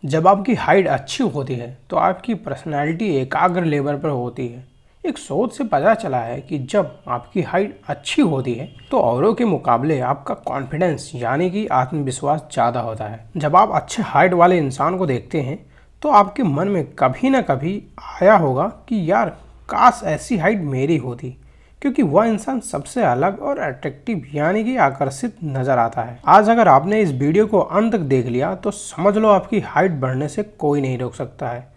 जब आपकी हाइट अच्छी होती है तो आपकी पर्सनैलिटी एकाग्र लेवल पर होती है। एक शोध से पता चला है कि जब आपकी हाइट अच्छी होती है तो औरों के मुकाबले आपका कॉन्फिडेंस यानी कि आत्मविश्वास ज़्यादा होता है। जब आप अच्छे हाइट वाले इंसान को देखते हैं तो आपके मन में कभी ना कभी आया होगा कि यार काश ऐसी हाइट मेरी होती, क्योंकि वह इंसान सबसे अलग और अट्रैक्टिव यानी कि आकर्षित नजर आता है। आज अगर आपने इस वीडियो को अंत तक देख लिया तो समझ लो आपकी हाइट बढ़ने से कोई नहीं रोक सकता है।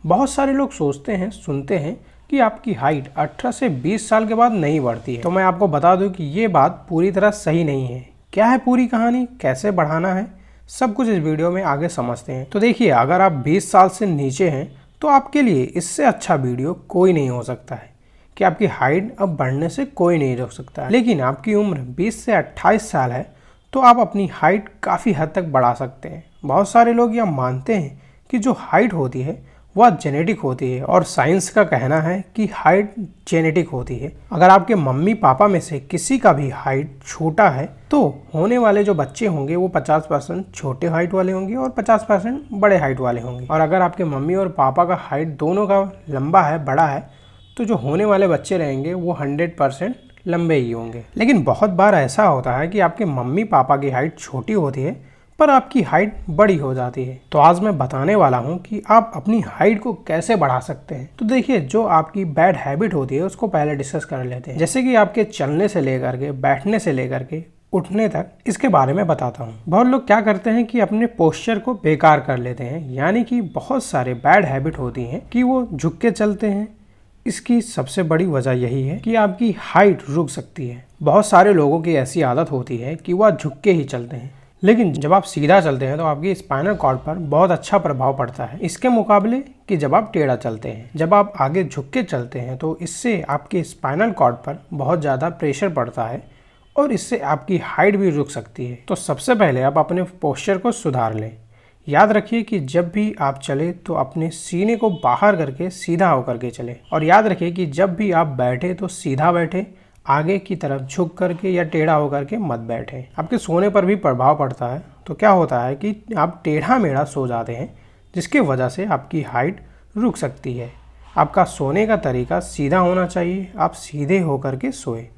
बहुत सारे लोग सोचते हैं, सुनते हैं कि आपकी हाइट 18 से 20 साल के बाद नहीं बढ़ती है। तो मैं आपको बता दूं कि ये बात पूरी तरह सही नहीं है। क्या है पूरी कहानी, कैसे बढ़ाना है, सब कुछ इस वीडियो में आगे समझते हैं। तो देखिए, अगर आप 20 साल से नीचे हैं तो आपके लिए इससे अच्छा वीडियो कोई नहीं हो सकता है कि आपकी हाइट अब बढ़ने से कोई नहीं रोक सकता है। लेकिन आपकी उम्र 20 से 28 साल है तो आप अपनी हाइट काफ़ी हद तक बढ़ा सकते हैं। बहुत सारे लोग यह मानते हैं कि जो हाइट होती है वह जेनेटिक होती है, और साइंस का कहना है कि हाइट जेनेटिक होती है। अगर आपके मम्मी पापा में से किसी का भी हाइट छोटा है तो होने वाले जो बच्चे होंगे वो 50% छोटे हाइट वाले होंगे और 50% बड़े हाइट वाले होंगे। और अगर आपके मम्मी और पापा का हाइट दोनों का लंबा है, बड़ा है, तो जो होने वाले बच्चे रहेंगे वो 100% लंबे ही होंगे। लेकिन बहुत बार ऐसा होता है कि आपके मम्मी पापा की हाइट छोटी होती है पर आपकी हाइट बड़ी हो जाती है। तो आज मैं बताने वाला हूँ कि आप अपनी हाइट को कैसे बढ़ा सकते हैं। तो देखिए, जो आपकी बैड हैबिट होती है उसको पहले डिस्कस कर लेते हैं। जैसे कि आपके चलने से लेकर के, बैठने से लेकर के उठने तक, इसके बारे में बताता हूँ। बहुत लोग क्या करते हैं कि अपने पोस्चर को बेकार कर लेते हैं, यानी कि बहुत सारे बैड हैबिट होती हैं कि वो झुक के चलते हैं। इसकी सबसे बड़ी वजह यही है कि आपकी हाइट रुक सकती है। बहुत सारे लोगों की ऐसी आदत होती है कि वह झुक के ही चलते हैं, लेकिन जब आप सीधा चलते हैं तो आपकी स्पाइनल कॉर्ड पर बहुत अच्छा प्रभाव पड़ता है, इसके मुकाबले कि जब आप टेढ़ा चलते हैं। जब आप आगे झुक के चलते हैं तो इससे आपके स्पाइनल कॉर्ड पर बहुत ज़्यादा प्रेशर पड़ता है और इससे आपकी हाइट भी रुक सकती है। तो सबसे पहले आप अपने पोस्चर को सुधार लें। याद रखिए कि जब भी आप चले तो अपने सीने को बाहर करके सीधा होकर के चले, और याद रखिए कि जब भी आप बैठे तो सीधा बैठे, आगे की तरफ झुक करके या टेढ़ा होकर के मत बैठें। आपके सोने पर भी प्रभाव पड़ता है। तो क्या होता है कि आप टेढ़ा मेढ़ा सो जाते हैं, जिसकी वजह से आपकी हाइट रुक सकती है। आपका सोने का तरीका सीधा होना चाहिए, आप सीधे होकर के सोए।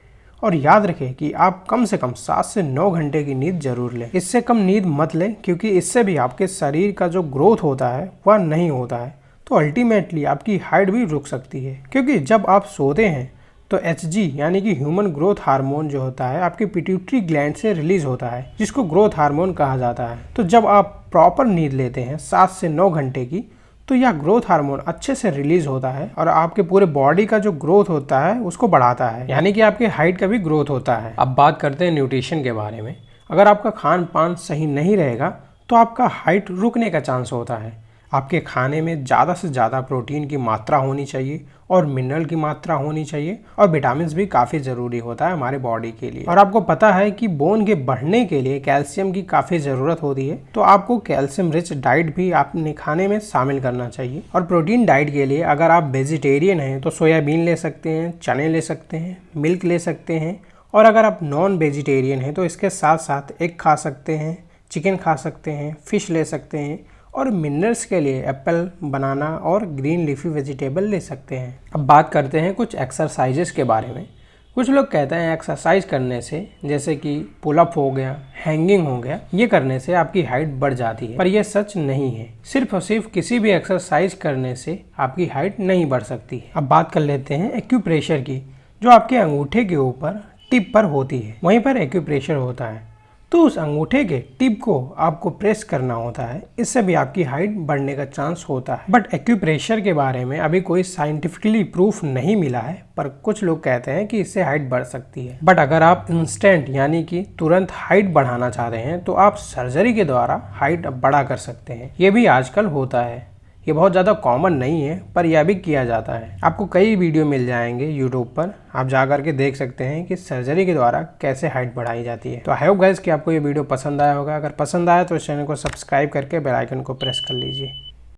और याद रखें कि आप कम से कम 7 से 9 घंटे की नींद जरूर लें। इससे कम नींद मत लें, क्योंकि इससे भी आपके शरीर का जो ग्रोथ होता है वह नहीं होता है। तो अल्टीमेटली आपकी हाइट भी रुक सकती है, क्योंकि जब आप सोते हैं तो HG यानी कि ह्यूमन ग्रोथ हार्मोन जो होता है आपके पिट्यूटरी ग्लैंड से रिलीज होता है, जिसको ग्रोथ हार्मोन कहा जाता है। तो जब आप प्रॉपर नींद लेते हैं 7 से 9 घंटे की, तो यह ग्रोथ हार्मोन अच्छे से रिलीज होता है और आपके पूरे बॉडी का जो ग्रोथ होता है उसको बढ़ाता है, यानी कि आपके हाइट का भी ग्रोथ होता है। अब बात करते हैं न्यूट्रिशन के बारे में। अगर आपका खान पान सही नहीं रहेगा तो आपका हाइट रुकने का चांस होता है। आपके खाने में ज़्यादा से ज़्यादा प्रोटीन की मात्रा होनी चाहिए और मिनरल की मात्रा होनी चाहिए, और विटामिन्स भी काफ़ी ज़रूरी होता है हमारे बॉडी के लिए। और आपको पता है कि बोन के बढ़ने के लिए कैल्शियम की काफ़ी ज़रूरत होती है, तो आपको कैल्शियम रिच डाइट भी अपने खाने में शामिल करना चाहिए। और प्रोटीन डाइट के लिए अगर आप वेजिटेरियन हैं तो सोयाबीन ले सकते हैं, चने ले सकते हैं, मिल्क ले सकते हैं। और अगर आप नॉन वेजिटेरियन हैं तो इसके साथ साथ एग खा सकते हैं, चिकन खा सकते हैं, फिश ले सकते हैं, और मिनरल्स के लिए एप्पल, बनाना और ग्रीन लीफी वेजिटेबल ले सकते हैं। अब बात करते हैं कुछ एक्सरसाइजेस के बारे में। कुछ लोग कहते हैं एक्सरसाइज करने से, जैसे कि पुलअप हो गया, हैंगिंग हो गया, ये करने से आपकी हाइट बढ़ जाती है, पर यह सच नहीं है। सिर्फ और सिर्फ किसी भी एक्सरसाइज करने से आपकी हाइट नहीं बढ़ सकती है। अब बात कर लेते हैं एक्यूप्रेशर की, जो आपके अंगूठे के ऊपर टिप पर होती है, वहीं पर एक्यूप्रेशर होता है। तो उस अंगूठे के टिप को आपको प्रेस करना होता है, इससे भी आपकी हाइट बढ़ने का चांस होता है। बट एक्यूप्रेशर के बारे में अभी कोई साइंटिफिकली प्रूफ नहीं मिला है, पर कुछ लोग कहते हैं कि इससे हाइट बढ़ सकती है। बट अगर आप इंस्टेंट यानी कि तुरंत हाइट बढ़ाना चाहते हैं तो आप सर्जरी के द्वारा हाइट बढ़ा कर सकते हैं। ये भी आजकल होता है, ये बहुत ज़्यादा कॉमन नहीं है, पर यह भी किया जाता है। आपको कई वीडियो मिल जाएंगे यूट्यूब पर, आप जा करके देख सकते हैं कि सर्जरी के द्वारा कैसे हाइट बढ़ाई जाती है। तो आई होप गाइस कि आपको ये वीडियो पसंद आया होगा। अगर पसंद आया तो इस चैनल को सब्सक्राइब करके बेल आइकन को प्रेस कर लीजिए।